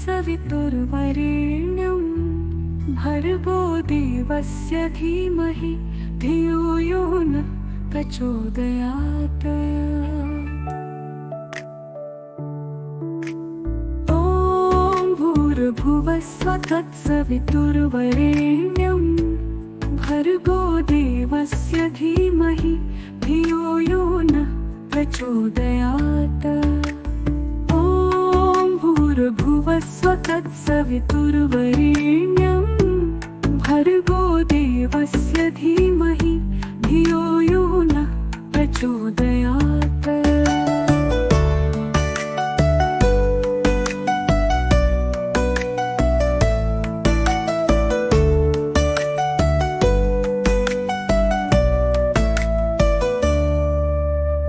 तत्सवितुर्वरेण्यं भर्गो देवस्य धीमहि धियो यो न प्रचोदयात्। ॐ भूर्भुवस्सुवः तत्सवितुर्वरेण्यं भर्गो देवस्य धीमहि धियो यो न प्रचोदयात्। भूर्भुवस्सुवः तत्सवितुर्वरेण्यं भर्गो देवस्य धीमहि धियो यो न प्रचोदयात्।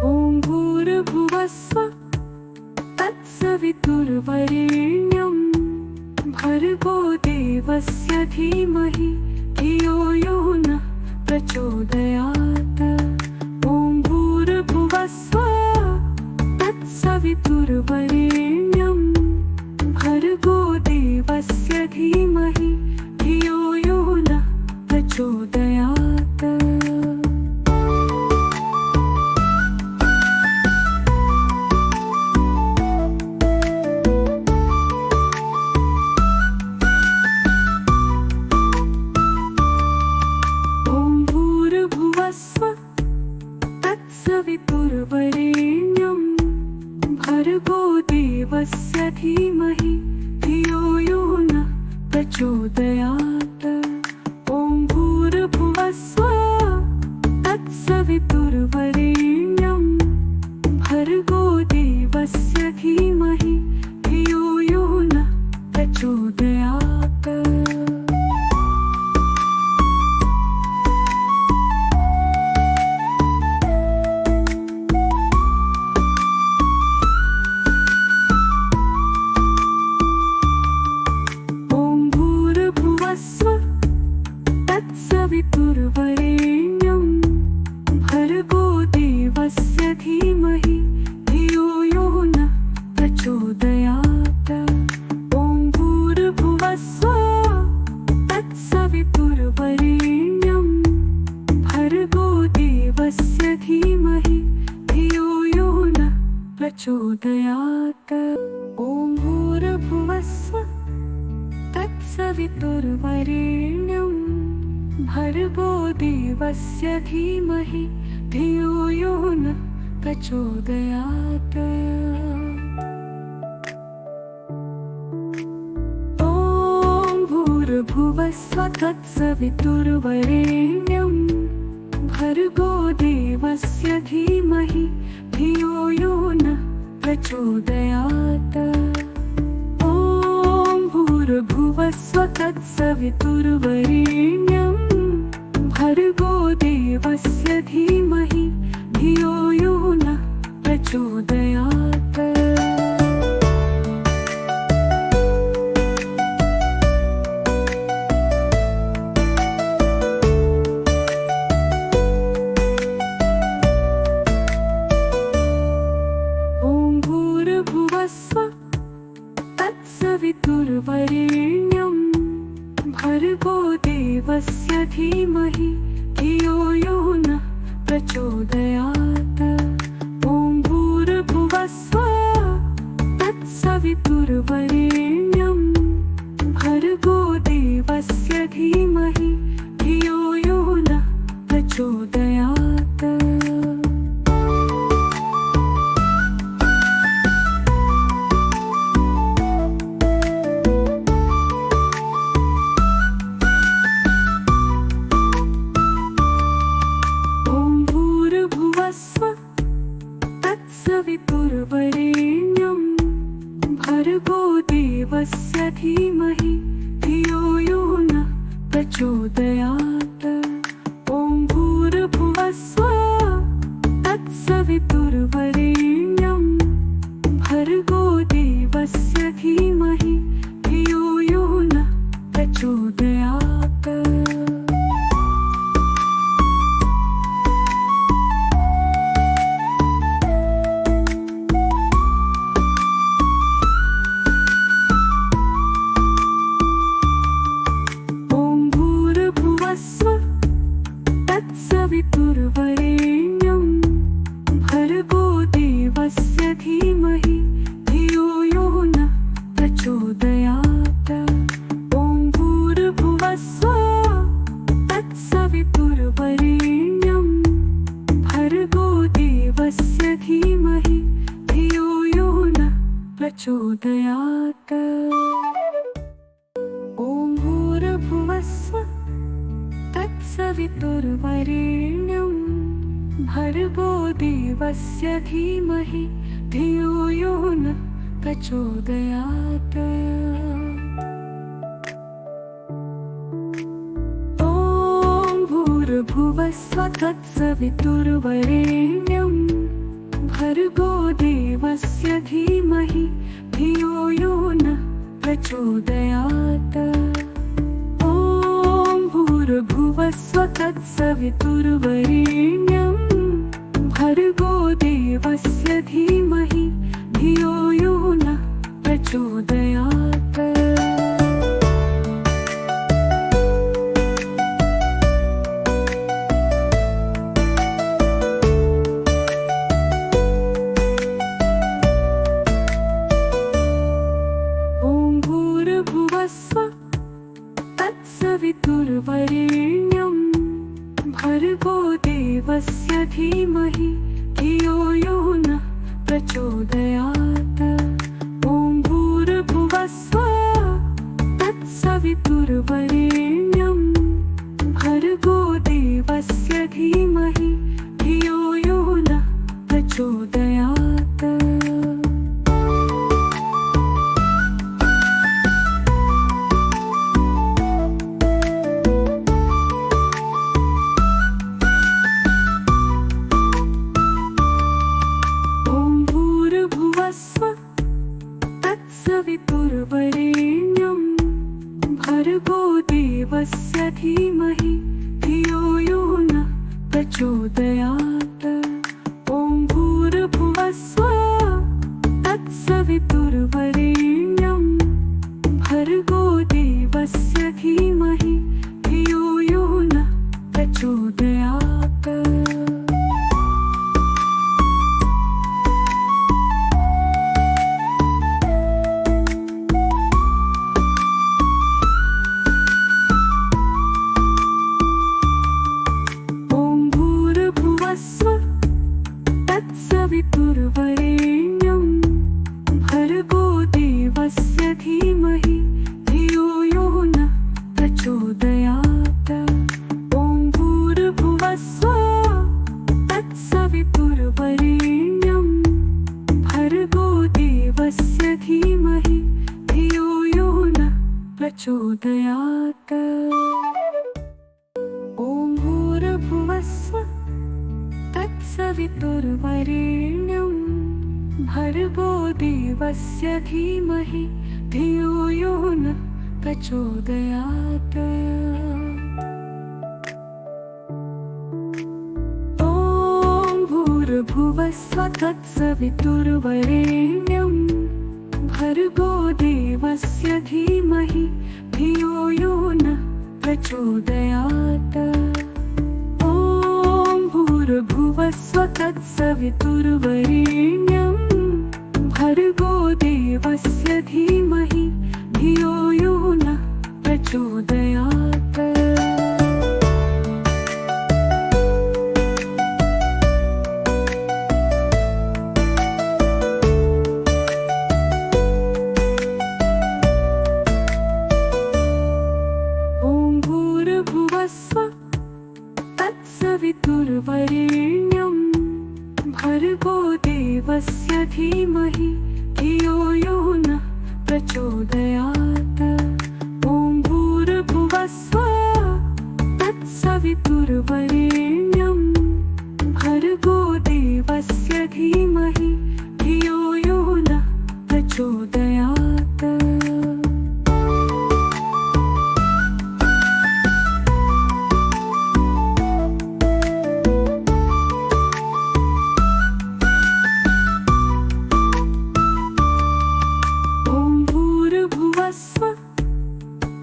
ॐ भूर्भुवस्सुवः तत्सवितुर्वरेण्यं भर्गो देवस्य धीमहि धियो यो न प्रचोदयात्। ॐ भूर्भुवस्सुवः तत्सवितुर्वरेण्यं भर्गो देवस्य धीमहि धियो यो न प्रचोदयात्। तत्सवितुर्वरेण्यं भर्गो देवस्य धीमहि धियो यो न प्रचोदयात्। ॐ भूर्भुवस्सुवः तत्सवितुर्वरेण्यं भर्गो देवस्य धीमहि धियो यो न प्रचोदयात्। तत्सवितुर्वरेण्यं भर्गो देवस्य धीमहि धियो यो न प्रचोदयात्। ॐ भूर्भुवस्सुवः तत्सवितुर्वरेण्यं भर्गो देवस्य धीमहि धियो यो न प्रचोदयात्। ॐ भूर्भुवस्सुवः तत्सवितुर्वरेण्यं भर्गो देवस्य धीमहि धियो यो न प्रचोदयात्। ॐ भूर्भुवस्सुवः तत्सवितुर्वरेण्यं भर्गो देवस्य धीमहि धियो यो न प्रचोदयात्। ॐ भूर्भुवस्सुवः तत्सवितुर्वरेण्यं भर्गो देवस्य धीमहि धियो यो न प्रचोदयात्। ॐ भूर्भुवस्सुवः तत्सवितुर्वरेण्यं भर्गो देवस्य धीमहि धियो यो न प्रचोदयात्। ॐ भूर्भुवस्सुवः तत्सवितुर्वरेण्यं भर्गो देवस्य धीमहि धियो यो न प्रचोदयात्। तत्सवितुर्वरेण्यं भर्गो देवस्य धीमहि धियो यो न प्रचोदयात्। ॐ भूर्भुवस्सुवः तत्सवितुर्वरेण्यं भर्गो देवस्य धीमहि धियो यो न प्रचोदयात्। प्रचोदयात्। ॐ भूर्भुवस्सुः तत्सवितुर्वरेण्यं भर्गो देवस्य धीमहि धियो यो नः प्रचोदयात्। ॐ भूर्भुवस्सुः तत्सवितुर्वरेण्यं भर्गो देवस्य धीमहि धियो यो नः प्रचोदयात्। ॐ भूर्भुवस्सुः तत्सवितुर्वरेण्यं भर्गो देवस्य धीमहि धियो यो नः प्रचोदयात्। तत्सवितुर्वरेण्यं भर्गो देवस्य धीमहि धियो यो नः प्रचोदयात्। ॐ भूर्भुवस्सुः तत्सवितुर्वरेण्यं भर्गो देवस्य धीमहि धियो यो नः प्रचोदयात्। तत्सवितुर्वरेण्यं भर्गो देवस्य धीमहि धियो यो नः प्रचोदयात्। ॐ भूर्भुवस्सुः तत्सवितुर्वरेण्यं भर्गो देवस्य धीमहि धियो यो नः प्रचोदयात्। तत्सवितुर्वरेण्यं भर्गो देवस्य धीमहि धियो यो नः प्रचोदयात्। ॐ भूर्भुवस्सुः तत्सवितुर्वरेण्यं भर्गो देवस्य धीमहि धियो यो नः प्रचोदयात्। ॐ भूर्भुवस्सुः तत्सवितुर्वरेण्यं भर्गो देवस्य धीमहि धियो यो नः प्रचोदयात्। ॐ भूर्भुवस्सुः तत्सवितुर्वरेण्यं भर्गो देवस्य धीमहि धियो यो नः प्रचोदयात्। भूर्भुवस्सुः तत्सवितुर्वरेण्यं भर्गो देवस्य धीमहि धियो यो नः प्रचोदयात्। ॐ भूर्भुवस्सुः तत्सवितुर्वरेण्यं भर्गो देवस्य धीमहि धियो यो नः प्रचोदयात्। ॐ भूर्भुवस्सुः तत्सवितुर्वरेण्यं भर्गो देवस्य धीमहि धियो यो नः प्रचोदयात्।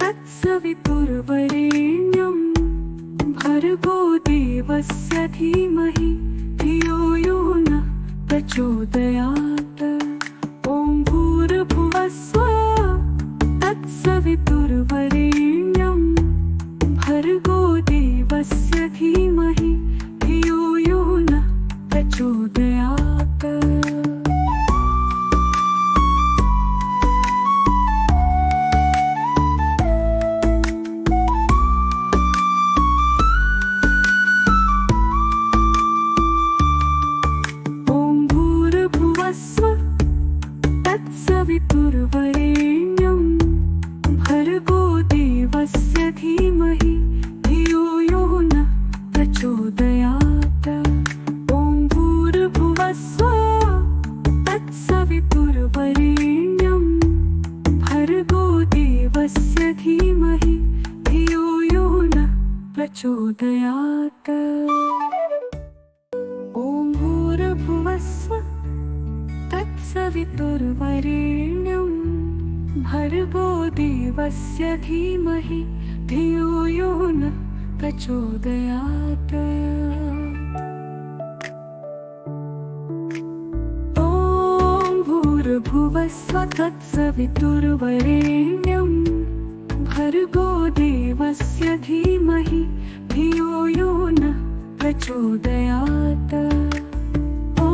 तत्सवितुर्वरेण्यं भर्गो देवस्य धीमहि धियो यो नः प्रचोदयात्। ॐ भूर्भुवस्सुः तत्सवितुर्वरेण्यं भर्गो देवस्य धीमहि धियो यो न प्रचोदयात्। ॐ भूर्भुवस्सुवः तत्सवितुर्वरेण्यं भर्गो देवस्य धीमहि धियो यो न प्रचोदयात्। ॐ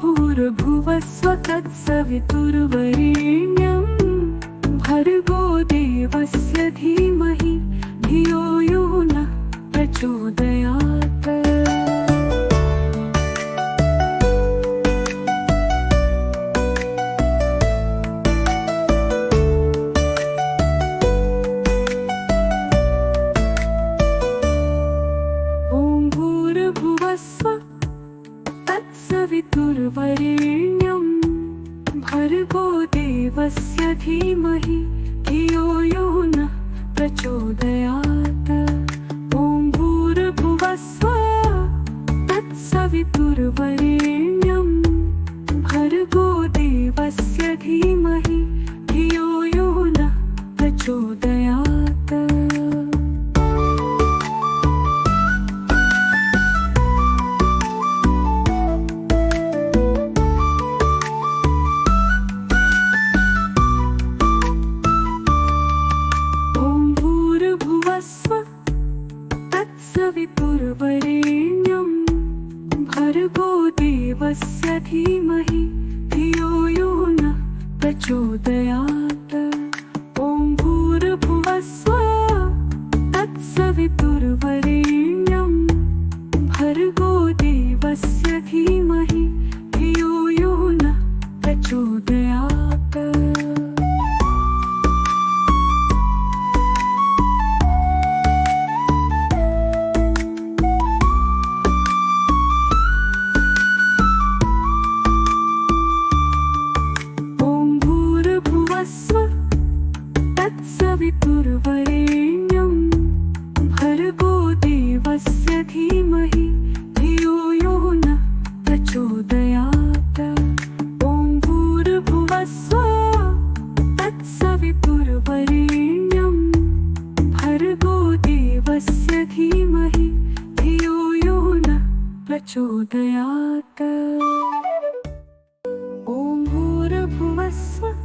भूर्भुवस्सुवः तत्सवितुर्वरेण्यं भर्गो देवस्य धीमहि धियो यो न प्रचोदयात्। तत्सवितुर्वरेण्यं भर्गो देवस्य धीमहि धियो यो न प्रचोदयात्। ॐ भूर्भुवस्सुवः तत्सवितुर्वरेण्यं भर्गो देवस्य धीमहि धियो यो न प्रचोदयात्। तत्सवितुर्वरेण्यं भर्गो देवस्य धीमहि धियो यो न प्रचोदयात्। ॐ भूर्भुवस्सुवः तत्सवितुर्वरेण्यं भर्गो देवस्य धीमहि धियो यो न प्रचोदयात्। तत्सवितुर्वरेण्यं भर्गो देवस्य धीमहि धियो यो न प्रचोदयात्। ॐ भूर्भुवस्सुवः तत्सवितुर्वरेण्यं भर्गो देवस्य धीमहि धियो यो न प्रचोदयात्। ॐ भूर्भुवस्सुवः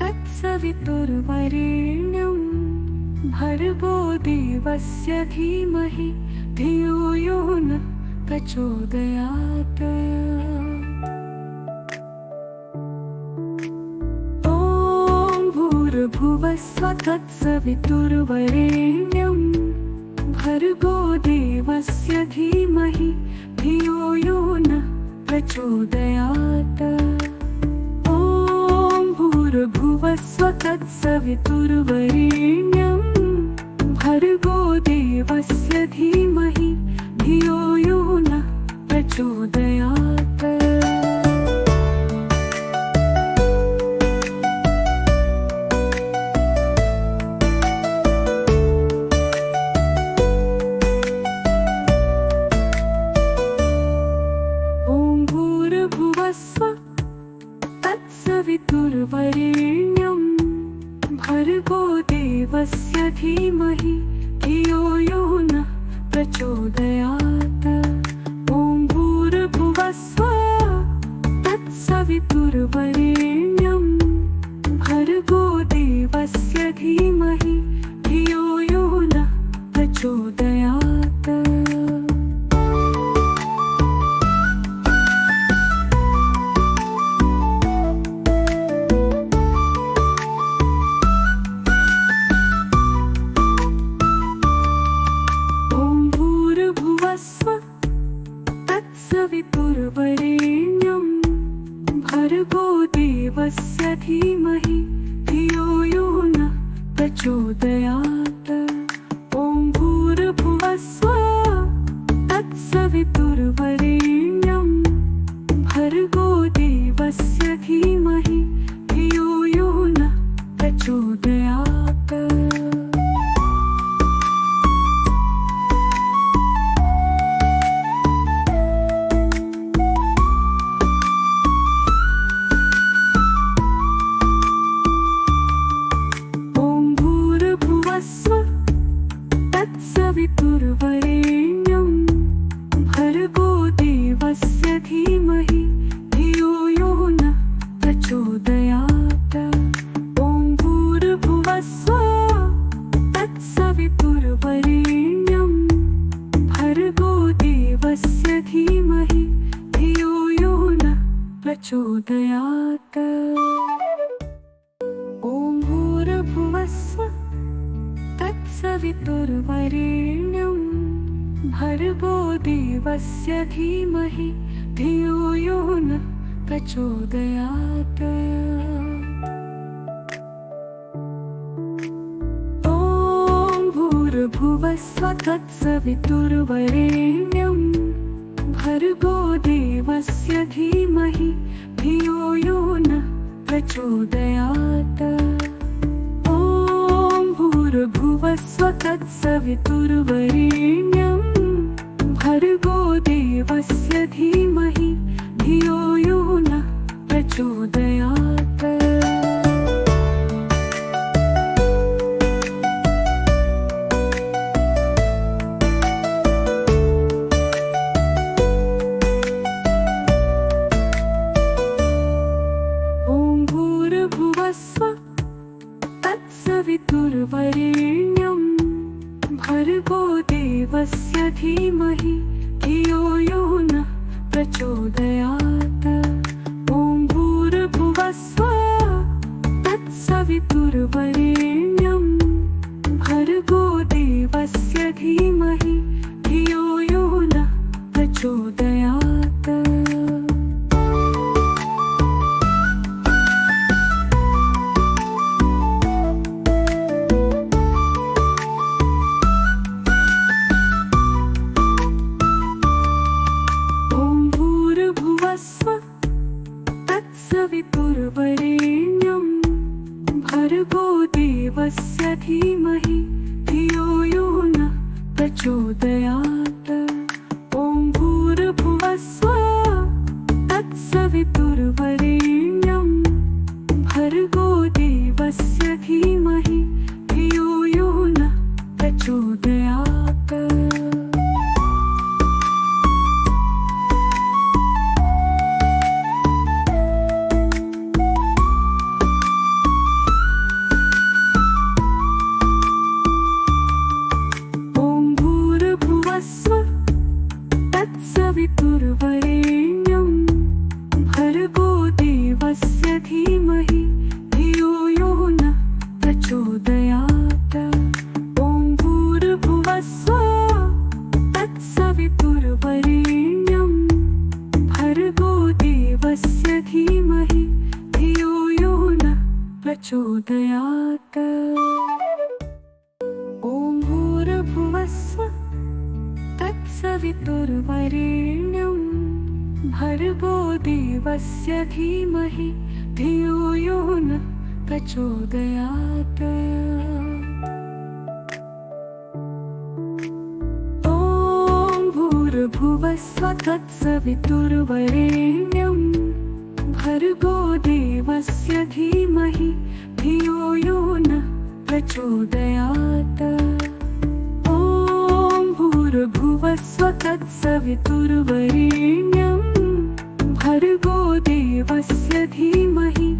तत्सवितुर्वरेण्यं भर्गो देवस्य धीमहि धियो यो न प्रचोदयात्। ॐ भूर्भुवस्सुवः तत्सवितुर्वरेण्यं भर्गो देवस्य धीमहि धियो यो न प्रचोदयात्। भूर्भुवस्सुवः तत्सवितुर्वरेण्यं भर्गो देवस्य धीमहि धियो यो न प्रचोदयात्। ॐ भूर्भुवस्सुवः तत्सवितुर्वरेण्यं भर्गो देवस्य धीमहि धियो यो न प्रचोदयात्। ॐ भूर्भुवस्सुवः तत्सवितुर्वरेण्यं भर्गो देवस्य धीमहि धियो यो न प्रचोदयात्। तत्सवितुर्वरेण्यं भर्गो देवस्य धीमहि धियो यो न प्रचोदयात्। ॐ भूर्भुवस्सुवः तत्सवितुर्वरेण्यं भर्गो देवस्य धीमहि धियो यो न प्रचोदयात्। ॐ प्रचोदयात्। ॐ भूर्भुवस्सुः तत्सवितुर्वरेण्यं भर्गो देवस्य धीमहि धियो यो नः प्रचोदयात्। ॐ भूर्भुवस्सुः तत्सवितुर्वरेण्यं भर्गो देवस्य धीमहि धियो यो नः प्रचोदयात्। ॐ भूर्भुवस्सुः तत्सवितुर्वरेण्यं भर्गो देवस्य धीमहि धियो यो नः प्रचोदयात्। तत्सवितुर्वरेण्यं भर्गो देवस्य धीमहि धियो यो नः प्रचोदयात्। ॐ भूर्भुवस्सुः तत्सवितुर्वरेण्यं भर्गो देवस्य धीमहि धियो यो नः प्रचोदयात्। तत्सवितुर्वरेण्यं भर्गो देवस्य धीमहि धियो यो नः प्रचोदयात्। ॐ भूर्भुवस्सुः तत्सवितुर्वरेण्यं भर्गो देवस्य धीमहि धियो यो नः प्रचोदयात्। तत्सवितुर्वरेण्यं भर्गो देवस्य धीमहि धियो यो नः प्रचोदयात्। ॐ भूर्भुवस्सुः तत्सवितुर्वरेण्यं भर्गो देवस्य धीमहि धियो यो नः प्रचोदयात्। ॐ भूर्भुवस्सुः तत्सवितुर्वरेण्यं भर्गो देवस्य धीमहि धियो यो नः प्रचोदयात्। ॐ भूर्भुवस्सुः तत्सवितुर्वरेण्यं भर्गो देवस्य धीमहि धियो यो नः प्रचोदयात्। भूर्भुवस्सुः तत्सवितुर्वरेण्यं भर्गो देवस्य धीमहि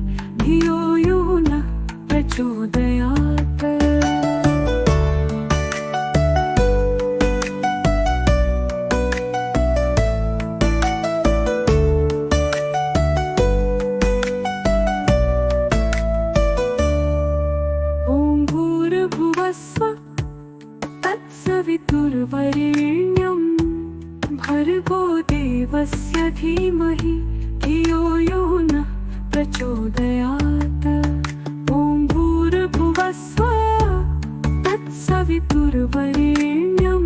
धियो यो नः प्रचोदयात्। ॐ भूर्भुवस्सुः तत्सवितुर्वरेण्यं भर्गो देवस्य धीमहि धियो यो नः प्रचोदयात्। ॐ भूर्भुवस्सुः तत्सवितुर्वरेण्यं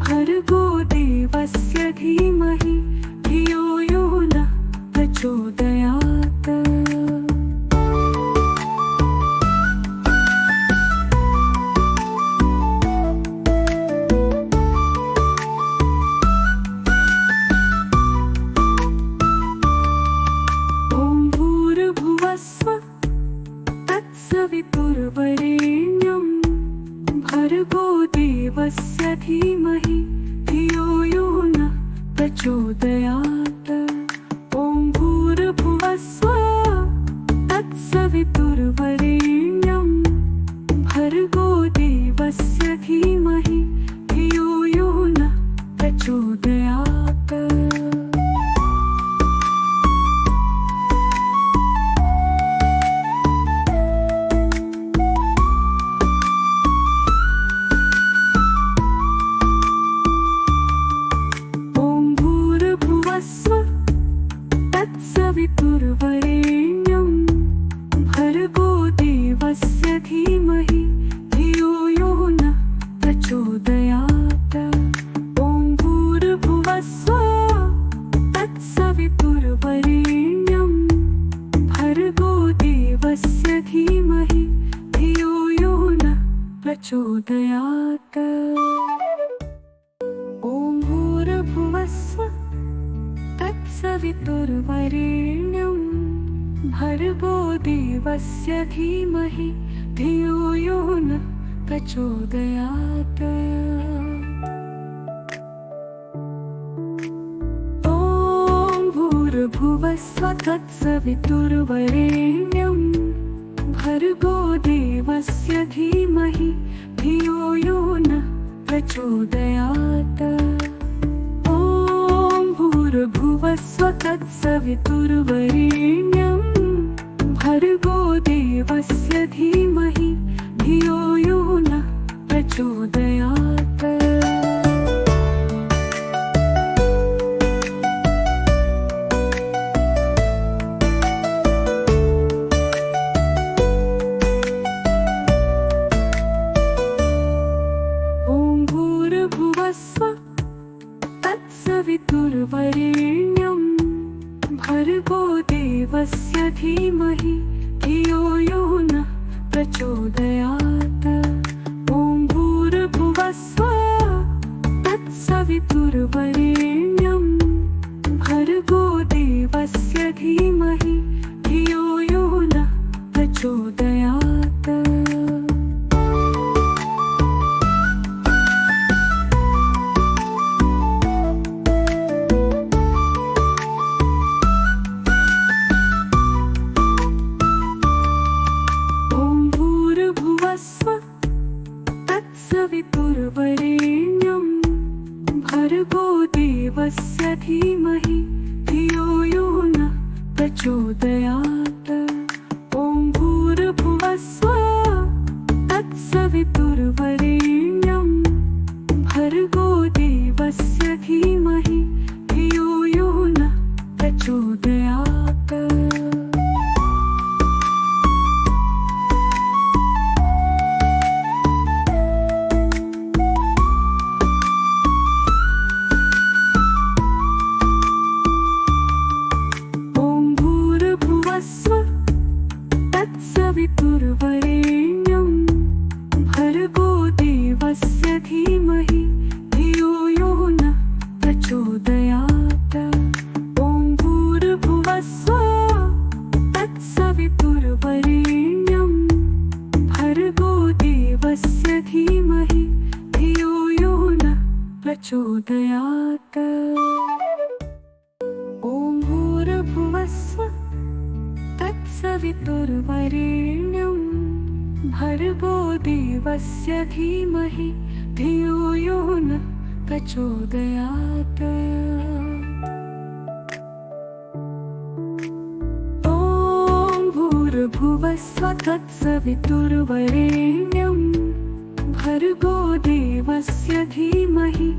भर्गो देवस्य धीमहि धियो यो नः प्रचोदयात्। तत्सवितुर्वरेण्यं भर्गो देवस्य धीमहि धियो यो नः प्रचोदयात्। ॐ भूर्भुवस्सुः तत्सवितुर्वरेण्यं भर्गो देवस्य धीमहि धियो यो नः प्रचोदयात्। ॐ तत्सवितुर्वरेण्यं भर्गो देवस्य धीमहि धियो यो नः प्रचोदयात्। ॐ भूर्भुवस्सुः तत्सवितुर्वरेण्यं भर्गो देवस्य धीमहि धियो यो नः प्रचोदयात्। ॐ भूर्भुवस्सुः तत्सवितुर्वरेण्यं भर्गो देवस्य धीमहि धियो यो नः प्रचोदयात्। ॐ भूर्भुवस्सुः तत्सवितुर्वरेण्यं भर्गो देवस्य धीमहि धियो यो नः प्रचोदयात्। भूर्भुवस्सुः तत्सवितुर्वरेण्यं भर्गो देवस्य धीमहि धियो यो नः प्रचोदयात्। ॐ भूर्भुवस्सुः तत्सवितुर्वरेण्यं भर्गो देवस्य धीमहि धियो यो नः प्रचोदयात्। ॐ भूर्भुवस्सुः तत्सवितुर्वरेण्यं भर्गो देवस्य धीमहि धियो यो नः प्रचोदयात्। तत्सवितुर्वरेण्यं भर्गो देवस्य धीमहि धियो यो नः प्रचोदयात्। ॐ भूर्भुवस्सुः तत्सवितुर्वरेण्यं भर्गो देवस्य धीमहि धियो यो नः प्रचोदयात्। तत्सवितुर्वरेण्यं भर्गो देवस्य धीमहि धियो यो नः प्रचोदयात्। ॐ भूर्भुवस्सुः तत्सवितुर्वरेण्यं भर्गो देवस्य धीमहि धियो यो नः प्रचोदयात्। ॐ भूर्भुवस्सुः तत्सवितुर्वरेण्यं भर्गो देवस्य धीमहि धियो यो नः प्रचोदयात्। ॐ भूर्भुवस्सुः तत्सवितुर्वरेण्यं भर्गो देवस्य धीमहि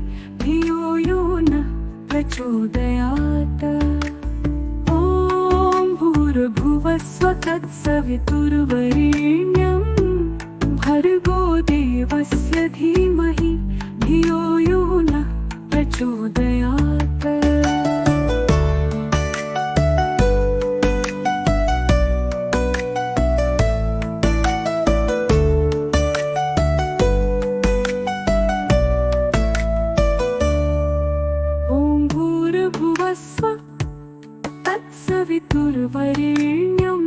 धियो यो नः प्रचोदयात्। भूर्भुवस्सुः तत्सवितुर्वरेण्यं भर्गो देवस्य धीमहि धियो यो नः प्रचोदयात्। ॐ भूर्भुवस्सुः तत्सवितुर्वरेण्यं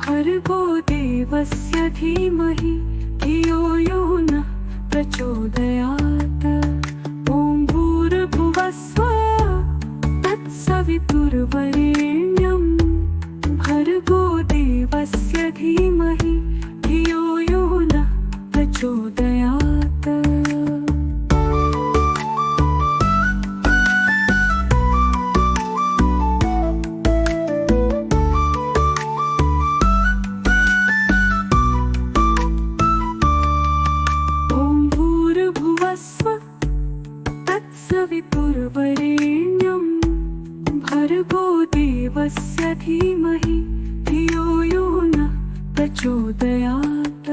भर्गो देवस्य धीमहि धियो यो नः प्रचोदयात्। ॐ भूर्भुवस्सुः तत्सवितुर्वरेण्यं भर्गो देवस्य धीमहि धियो यो नः प्रचोदयात्। तत्सवितुर्वरेण्यं भर्गो देवस्य धीमहि धियो यो न प्रचोदयात्।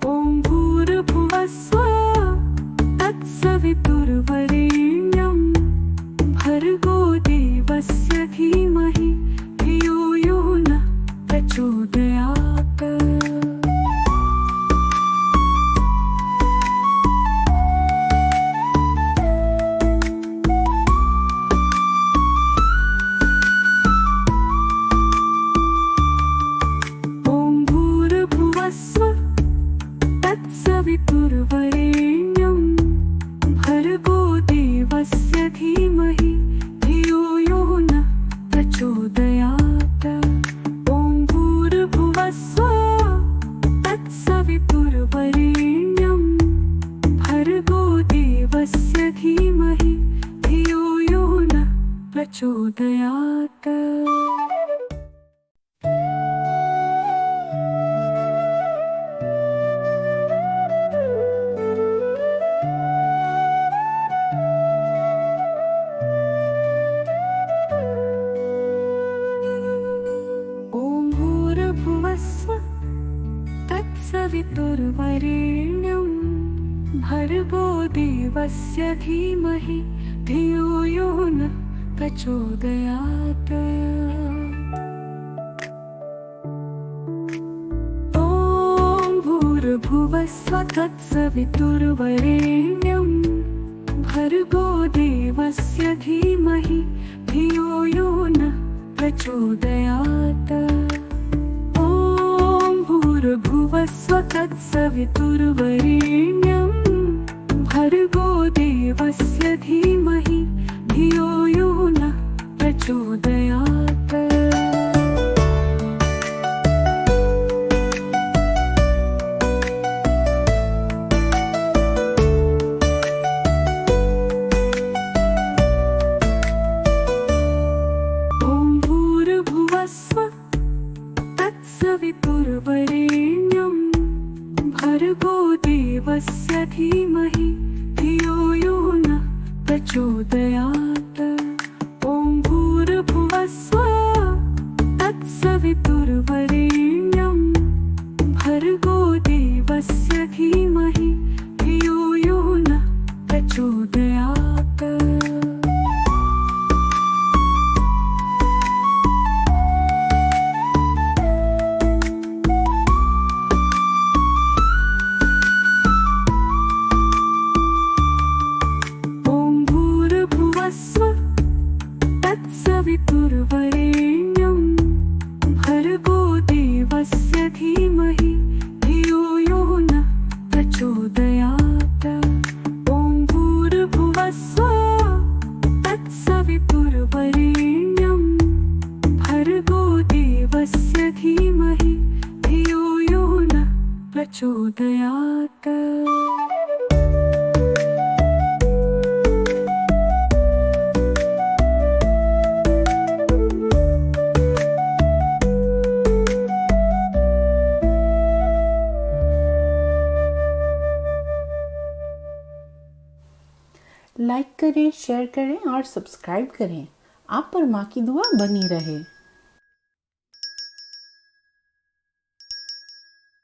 ॐ भूर्भुवस्सुः तत्सवितुर्वरेण्यं भर्गो देवस्य धीमहि धियो यो न प्रचोदयात्। तत्सवितुर्वरेण्यं भर्गो देवस्य धीमहि धियो यो न प्रचोदयात्। ॐ भूर्भुवस्सुः तत्सवितुर्वरेण्यं भर्गो देवस्य धीमहि धियो यो न प्रचोदयात्। तत्सवितुर्वरेण्यं भर्गो देवस्य धीमहि धियो यो न प्रचोदयात्। ॐ भूर्भुवस्सुः तत्सवितुर्वरेण्यं भर्गो देवस्य धीमहि धियो यो न प्रचोदयात्। भूर्भुवस्सुः तत्सवितुर्वरेण्यं भर्गो देवस्य धीमहि धियो यो न प्रचोदयात्। ॐ भूर्भुवस्सुः तत्सवितुर्वरेण्यं भर्गो देवस्य धीमहि धियो यो न प्रचोदयात्। ॐ भूर्भुवस्सुः तत्सवितुर्वरेण्यं भर्गो देवस्य धीमहि धियो यो न प्रचोदयात्। तत्सवितुर्वरेण्यं भर्गो देवस्य धीमहि धियो यो न प्रचोदयात्। ॐ भूर्भुवस्सुः तत्सवितुर्वरेण्यं भर्गो देवस्य धीमहि धियो यो न प्रचोदयात्। लाइक करें, शेयर करें और सब्सक्राइब करें। आप पर माँ की दुआ बनी रहे।